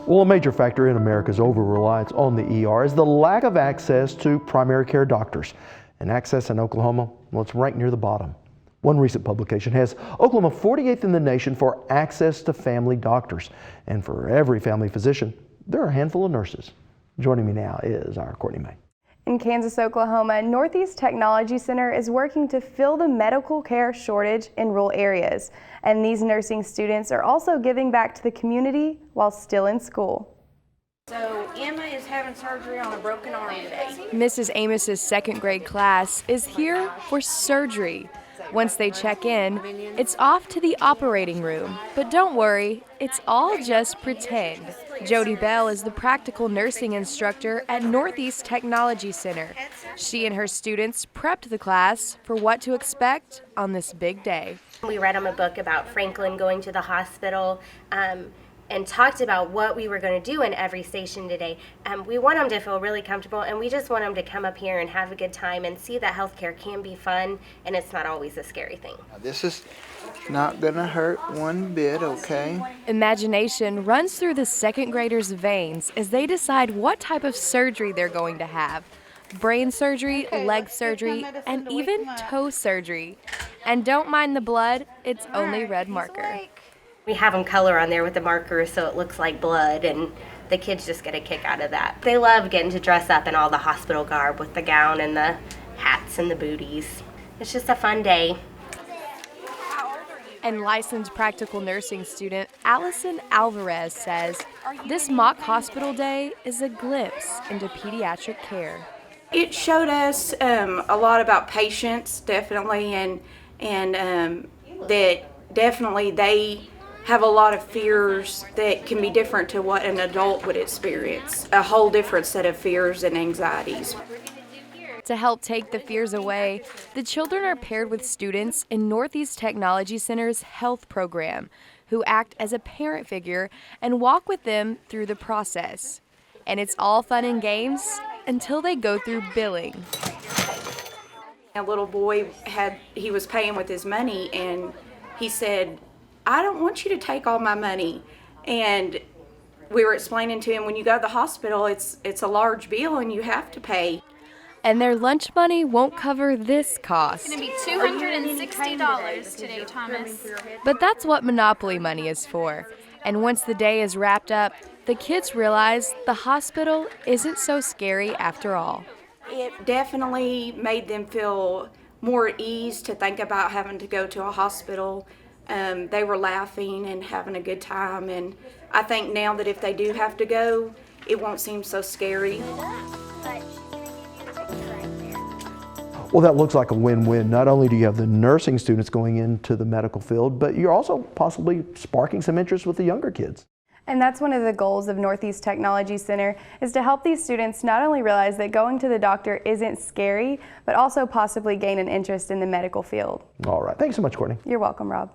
Well, a major factor in America's over-reliance on the ER is the lack of access to primary care doctors. And access in Oklahoma, well, it's ranked near the bottom. One recent publication has Oklahoma 48th in the nation for access to family doctors. And for every family physician, there are a handful of nurses. Joining me now is our Courtney May. In Kansas, Oklahoma, Northeast Technology Center is working to fill the medical care shortage in rural areas. And these nursing students are also giving back to the community while still in school. So Emma is having surgery on a broken arm today. Mrs. Amos's second grade class is here for surgery. Once they check in, it's off to the operating room. But don't worry, it's all just pretend. Jody Bell is the practical nursing instructor at Northeast Technology Center. She and her students prepped the class for what to expect on this big day. We read them a book about Franklin going to the hospital and talked about what we were going to do in every station today. We want them to feel really comfortable, and we just want them to come up here and have a good time and see that healthcare can be fun and it's not always a scary thing. This is not going to hurt one bit, okay? Imagination runs through the second graders' veins as they decide what type of surgery they're going to have. Brain surgery, leg surgery, and even toe surgery. And don't mind the blood, it's only red marker. We have them color on there with the markers so it looks like blood, and the kids just get a kick out of that. They love getting to dress up in all the hospital garb with the gown and the hats and the booties. It's just a fun day. And licensed practical nursing student Allison Alvarez says this mock hospital day is a glimpse into pediatric care. It showed us a lot about patients, definitely, and that definitely they have a lot of fears that can be different to what an adult would experience. A whole different set of fears and anxieties. To help take the fears away, the children are paired with students in Northeast Technology Center's health program who act as a parent figure and walk with them through the process. And it's all fun and games until they go through billing. A little boy he was paying with his money, and he said, "I don't want you to take all my money." And we were explaining to him, when you go to the hospital, it's a large bill and you have to pay. And their lunch money won't cover this cost. It's going to be $260 today, Thomas. But that's what Monopoly money is for. And once the day is wrapped up, the kids realize the hospital isn't so scary after all. It definitely made them feel more at ease to think about having to go to a hospital. They were laughing and having a good time, and I think now that if they do have to go, it won't seem so scary. Well, that looks like a win-win. Not only do you have the nursing students going into the medical field, but you're also possibly sparking some interest with the younger kids. And that's one of the goals of Northeast Technology Center, is to help these students not only realize that going to the doctor isn't scary, but also possibly gain an interest in the medical field. All right. Thanks so much, Courtney. You're welcome, Rob.